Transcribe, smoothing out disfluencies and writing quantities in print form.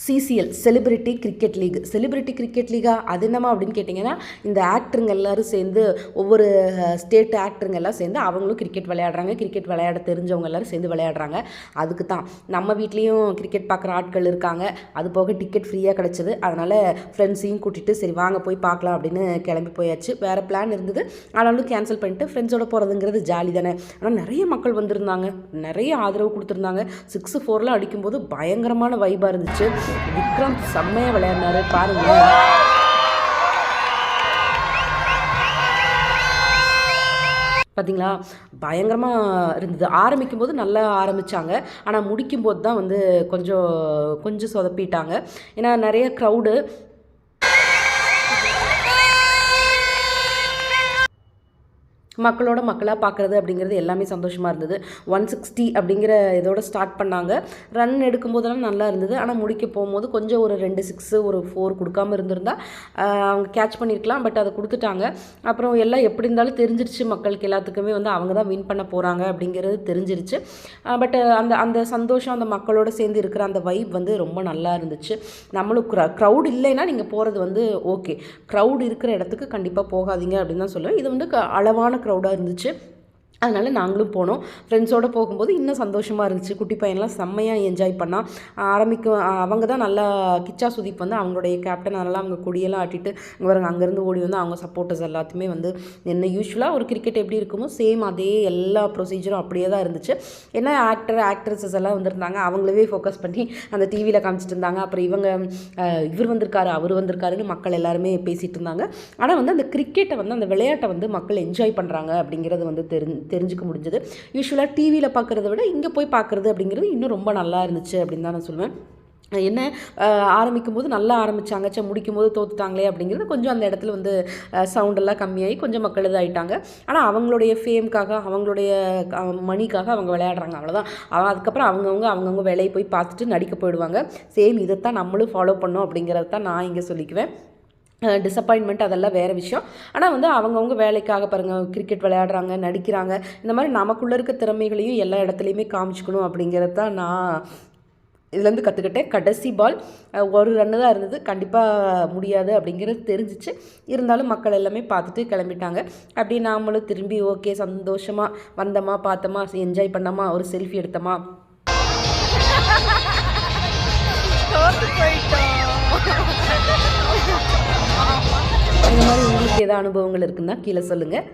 CCL celebrity cricket league. Celebrity cricket லீகா அது என்னமா அப்படின்னு கேட்டிங்கன்னா, இந்த ஆக்டருங்க எல்லோரும் சேர்ந்து ஒவ்வொரு ஸ்டேட் ஆக்டருங்க எல்லாம் சேர்ந்து அவங்களும் கிரிக்கெட் விளையாடுறாங்க. கிரிக்கெட் விளையாட தெரிஞ்சவங்க எல்லோரும் சேர்ந்து விளையாடுறாங்க. அதுக்கு தான் நம்ம வீட்லேயும் கிரிக்கெட் பார்க்குற ஆட்கள் இருக்காங்க. அது போக டிக்கெட் ஃப்ரீயாக கிடச்சிது. அதனால் ஃப்ரெண்ட்ஸையும் கூட்டிகிட்டு சரி வாங்க போய் பார்க்கலாம் அப்படின்னு கிளம்பி போயாச்சு. வேறு பிளான் இருந்தது, ஆனாலும் கேன்சல் பண்ணிட்டு ஃப்ரெண்ட்ஸோடு போகிறதுங்கிறது ஜாலி தானே. ஆனால் நிறைய மக்கள் வந்திருந்தாங்க, நிறைய ஆதரவு கொடுத்துருந்தாங்க. 6-4 அடிக்கும்போது பயங்கரமான வைபாக இருந்துச்சு. விக்ரம் செம்மையாக விளையாடினாரு பாருங்க. பார்த்தீங்களா, பயங்கரமாக இருந்தது. ஆரம்பிக்கும் போது நல்லா ஆரம்பித்தாங்க, ஆனால் முடிக்கும்போது தான் வந்து கொஞ்சம் சொதப்பிட்டாங்க. ஏன்னா நிறைய க்ரௌடு, மக்களாக பார்க்குறது அப்படிங்கிறது எல்லாமே சந்தோஷமாக இருந்தது. 160 அப்படிங்கிற இதோட ஸ்டார்ட் பண்ணாங்க. ரன் எடுக்கும்போதெல்லாம் நல்லா இருந்தது. ஆனால் முடிக்க போகும்போது கொஞ்சம் ஒரு 2 6 ஒரு 4 கொடுக்காமல் இருந்திருந்தா அவங்க கேட்ச் பண்ணியிருக்கலாம். பட் அதை கொடுத்துட்டாங்க. அப்புறம் எல்லாம் எப்படி இருந்தாலும் தெரிஞ்சிருச்சு, மக்களுக்கு எல்லாத்துக்குமே வந்து அவங்க தான் வின் பண்ண போகிறாங்க அப்படிங்கிறது தெரிஞ்சிருச்சு. பட் அந்த சந்தோஷம், அந்த மக்களோட சேர்ந்து இருக்கிற அந்த வைப் வந்து ரொம்ப நல்லா இருந்துச்சு. நம்மளும் க்ரௌட் இல்லைன்னா நீங்கள் போகிறது வந்து ஓகே, க்ரௌட் இருக்கிற இடத்துக்கு கண்டிப்பாக போகாதீங்க அப்படின்னு தான் சொல்லுவேன். இது வந்து அளவான க்ரௌடாக இருந்துச்சு. அதனால் நாங்களும் போனோம். ஃப்ரெண்ட்ஸோடு போகும்போது இன்னும் சந்தோஷமாக இருந்துச்சு. குட்டி பையன்லாம் செம்மையாக என்ஜாய் பண்ணால் அவங்க தான் நல்லா கிச்சா சுதீப் வந்து அவங்களுடைய கேப்டன். அதனால் அவங்க கொடியெல்லாம் ஆட்டிட்டு இங்கே வருங்க அங்கேருந்து ஓடி வந்து அவங்க சப்போர்ட்டர்ஸ் எல்லாத்தையுமே வந்து என்ன யூஸ்வலாக ஒரு கிரிக்கெட் எப்படி இருக்குமோ சேம் அதே எல்லா ப்ரொசீஜரும் அப்படியே தான் இருந்துச்சு. ஏன்னா ஆக்ட்ரஸஸ் எல்லாம் வந்திருந்தாங்க. அவங்களவே ஃபோக்கஸ் பண்ணி அந்த டிவியில் காமிச்சிட்டு இருந்தாங்க. அப்புறம் இவர் வந்திருக்காரு அவர் வந்திருக்காருன்னு மக்கள் எல்லாருமே பேசிகிட்டு இருந்தாங்க. ஆனால் வந்து அந்த கிரிக்கெட்டை வந்து அந்த விளையாட்டை வந்து மக்கள் என்ஜாய் பண்ணுறாங்க அப்படிங்கிறது வந்து தெரிஞ்சுக்க முடிஞ்சது. யூஸ்வலாக டிவியில் பார்க்குறத விட இங்கே போய் பார்க்குறது அப்படிங்கிறது இன்னும் ரொம்ப நல்லா இருந்துச்சு அப்படின்னு தான் நான் சொல்லுவேன். என்ன ஆரம்பிக்கும் போது நல்லா ஆரம்பித்தாங்க, முடிக்கும் போது தோத்துட்டாங்களே அப்படிங்கிறது கொஞ்சம் அந்த இடத்துல வந்து சவுண்டெல்லாம் கம்மியாகி கொஞ்சம் மக்கள் இதாகிட்டாங்க. ஆனால் அவங்களுடைய ஃபேம்காக அவங்களுடைய மணிக்காக அவங்க விளையாடுறாங்க, அவ்வளோதான். அதுக்கப்புறம் அவங்கவுங்க வேலையை போய் பார்த்துட்டு நடிக்க போயிடுவாங்க. சேம் இதைத்தான் நம்மளும் ஃபாலோ பண்ணோம் அப்படிங்கிறத தான் நான் இங்கே சொல்லிக்குவேன். டிசப்பாயின்மெண்ட் அதெல்லாம் வேறு விஷயம். ஆனால் வந்து அவங்கவுங்க வேலைக்காக பாருங்கள் கிரிக்கெட் விளையாடுறாங்க, நடிக்கிறாங்க. இந்த மாதிரி நமக்குள்ளே இருக்க திறமைகளையும் எல்லா இடத்துலையுமே காமிச்சிக்கணும் அப்படிங்கிறது தான் நான் இதுலேருந்து கற்றுக்கிட்டேன். கடைசி பால் ஒரு ரன்னு தான் இருந்தது, கண்டிப்பாக முடியாது அப்படிங்கிறது தெரிஞ்சிச்சு. இருந்தாலும் மக்கள் எல்லாமே பார்த்துட்டு கிளம்பிட்டாங்க. அப்படி நாமளும் திரும்பி ஓகே சந்தோஷமாக வந்தோமா, பார்த்தோமா, என்ஜாய் பண்ணோமா, ஒரு செல்ஃபி எடுத்தோமா. இந்த மாதிரி உங்களுக்கு ஏதாவது அனுபவங்கள் இருக்குன்னா கீழே சொல்லுங்கள்.